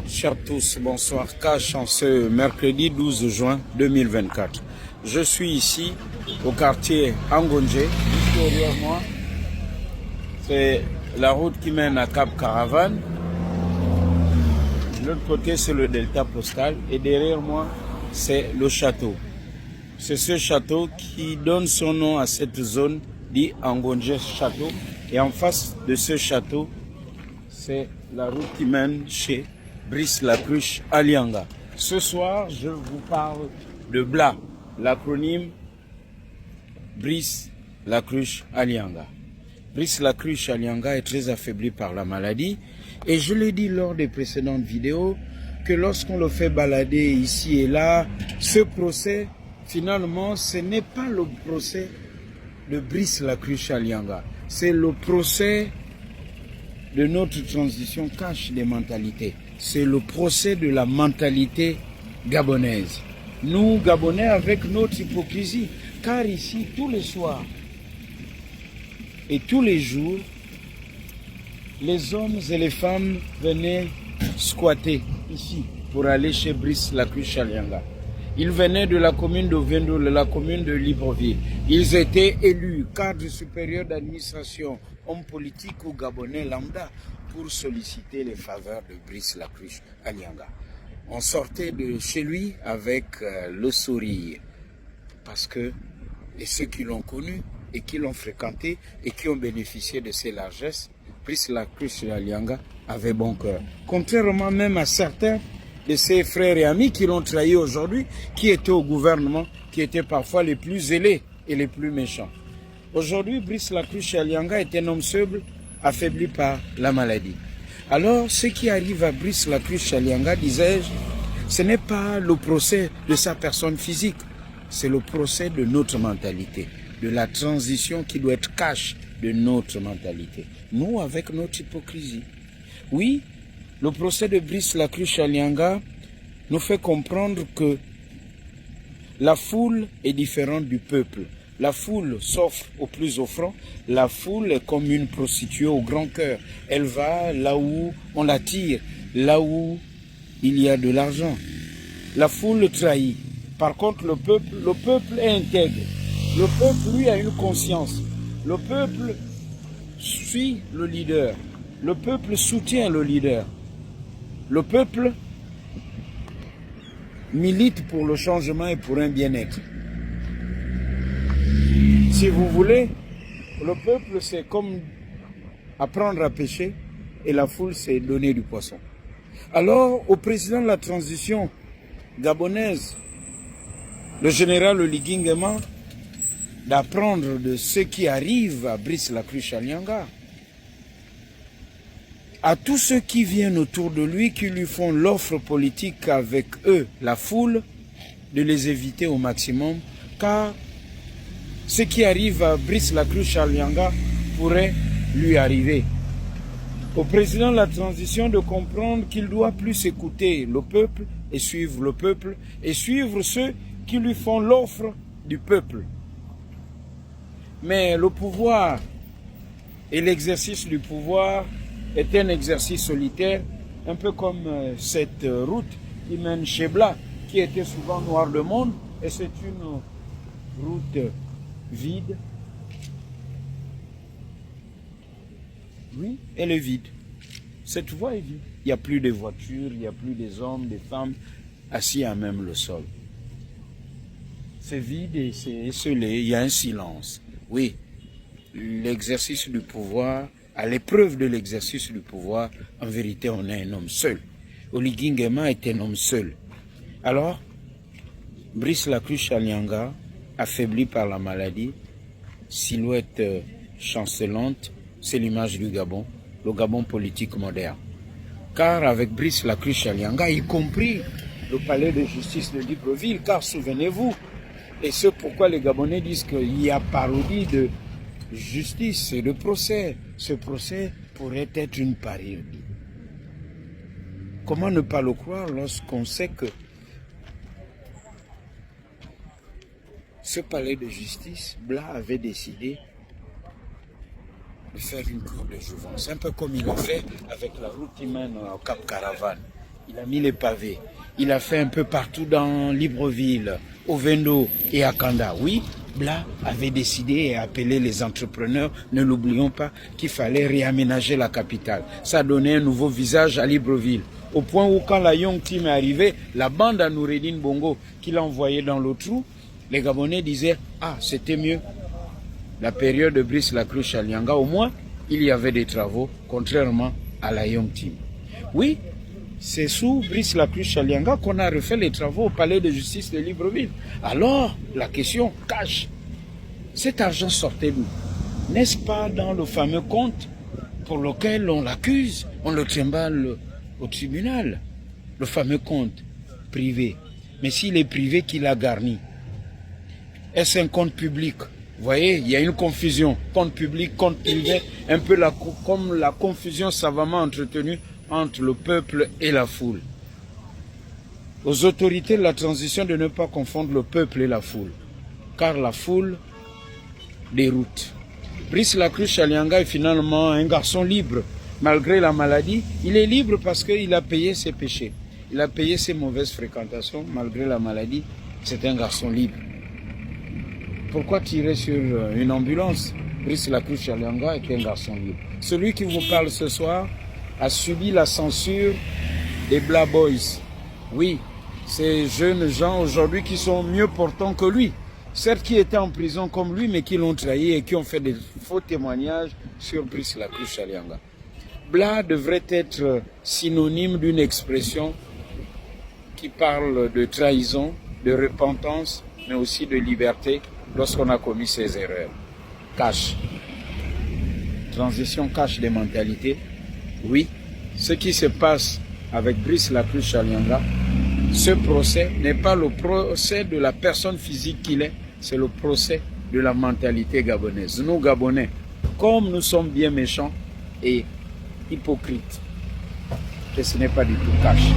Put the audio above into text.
Chers tous, bonsoir. Cache en ce mercredi 12 juin 2024. Je suis ici au quartier Angonje. Juste derrière moi, c'est la route qui mène à Cap Caravane. De l'autre côté, c'est le delta postal. Et derrière moi, c'est le château. C'est ce château qui donne son nom à cette zone, dit Angonje Château. Et en face de ce château, c'est la route qui mène chez Brice Lacruche Alianga. Ce soir, je vous parle de BLA, l'acronyme Brice Lacruche Alianga. Brice Lacruche Alianga est très affaibli par la maladie et je l'ai dit lors des précédentes vidéos que lorsqu'on le fait balader ici et là, ce procès, finalement, ce n'est pas le procès de Brice Lacruche Alianga, c'est le procès de notre transition cache des mentalités. C'est le procès de la mentalité gabonaise. Nous, Gabonais, avec notre hypocrisie, car ici, tous les soirs et tous les jours, les hommes et les femmes venaient squatter ici pour aller chez Brice Lacruche Alianga. Ils venaient de la commune de Vendôme, de la commune de Libreville. Ils étaient élus, cadre supérieur d'administration, hommes politiques ou gabonais lambda, pour solliciter les faveurs de Brice Lacruche Alianga. On sortait de chez lui avec le sourire, parce que et ceux qui l'ont connu et qui l'ont fréquenté et qui ont bénéficié de ses largesses, Brice Lacruche Alianga avait bon cœur. Contrairement même à certains de ses frères et amis qui l'ont trahi aujourd'hui, qui étaient au gouvernement, qui étaient parfois les plus zélés et les plus méchants. Aujourd'hui, Brice Lacruche Alianga est un homme seul, affaibli par la maladie. Alors, ce qui arrive à Brice Lacruche Alianga, disais-je, ce n'est pas le procès de sa personne physique, c'est le procès de notre mentalité, de la transition qui doit être cache de notre mentalité. Nous, avec notre hypocrisie. Oui, le procès de Brice Lacruche Alianga nous fait comprendre que la foule est différente du peuple. La foule s'offre au plus offrant. La foule est comme une prostituée au grand cœur. Elle va là où on l'attire, là où il y a de l'argent. La foule trahit. Par contre, le peuple est intègre. Le peuple, lui, a une conscience. Le peuple suit le leader. Le peuple soutient le leader. Le peuple milite pour le changement et pour un bien-être. Si vous voulez, le peuple, c'est comme apprendre à pêcher et la foule, c'est donner du poisson. Alors, au président de la transition gabonaise, le général Oligui Nguema, d'apprendre de ce qui arrive à Brice Lacruche Alianga, à tous ceux qui viennent autour de lui, qui lui font l'offre politique avec eux, la foule, de les éviter au maximum, car ce qui arrive à Brice Lacruche Alianga pourrait lui arriver. Au président de la transition de comprendre qu'il doit plus écouter le peuple et suivre ceux qui lui font l'offre du peuple. Mais le pouvoir et l'exercice du pouvoir est un exercice solitaire, un peu comme cette route qui mène chez Bla, qui était souvent noire de monde, et c'est une route vide. Oui, elle est vide. Cette voie est vide. Il n'y a plus de voitures, il n'y a plus des hommes, des femmes assis à même le sol. C'est vide et c'est esselé, il y a un silence. Oui, l'exercice du pouvoir, à l'épreuve de l'exercice du pouvoir, en vérité, on est un homme seul. Oligui Nguema est un homme seul. Alors, Brice Lacruche Alianga, affaibli par la maladie, silhouette chancelante, c'est l'image du Gabon, le Gabon politique moderne. Car avec Brice Lacruche Alianga, y compris le palais de justice de Libreville, car souvenez-vous, et c'est pourquoi les Gabonais disent qu'il y a parodie de justice et de procès. Ce procès pourrait être une parodie. Comment ne pas le croire lorsqu'on sait que ce palais de justice, Bla avait décidé de faire une cour de jouvence, un peu comme il a fait avec la route qui mène au Cap Caravane. Il a mis les pavés. Il a fait un peu partout dans Libreville, au Vendo et à Kanda. Oui, Bla avait décidé et appelé les entrepreneurs, ne l'oublions pas, qu'il fallait réaménager la capitale. Ça donnait un nouveau visage à Libreville. Au point où quand la Young Team est arrivée, la bande à Noureddine Bongo qu'il a envoyé dans le trou, les Gabonais disaient « Ah, c'était mieux. » La période de Brice Lacruche à Lianga, au moins, il y avait des travaux, contrairement à la Young Team. Oui, c'est sous Brice Lacruche à Lianga qu'on a refait les travaux au palais de justice de Libreville. Alors, la question cache. Cet argent sortait d'où? N'est-ce pas dans le fameux compte pour lequel on l'accuse, on le trimballe au tribunal? Le fameux compte privé. Mais s'il est privé, qui l'a garni? Est-ce un compte public? Vous voyez, il y a une confusion. Compte public, compte privé, un peu comme la confusion savamment entretenue entre le peuple et la foule. Aux autorités de la transition de ne pas confondre le peuple et la foule, car la foule déroute. Brice Lacruche à Lianga est finalement un garçon libre. Malgré la maladie, il est libre parce qu'il a payé ses péchés. Il a payé ses mauvaises fréquentations. Malgré la maladie, c'est un garçon libre. Pourquoi tirer sur une ambulance? Brice Lacruche à Lianga est un garçon libre. Celui qui vous parle ce soir a subi la censure des Black Boys. Oui, ces jeunes gens aujourd'hui qui sont mieux portants que lui. Certes qui étaient en prison comme lui, mais qui l'ont trahi et qui ont fait des faux témoignages sur Brice Lacruche à Lianga. Bla devrait être synonyme d'une expression qui parle de trahison, de repentance, mais aussi de liberté lorsqu'on a commis ses erreurs. Cache. Transition cache des mentalités. Oui, ce qui se passe avec Brice Lacruche à Lianga, ce procès n'est pas le procès de la personne physique qu'il est, c'est le procès de la mentalité gabonaise. Nous, Gabonais, comme nous sommes bien méchants et hypocrites, et ce n'est pas du tout cache.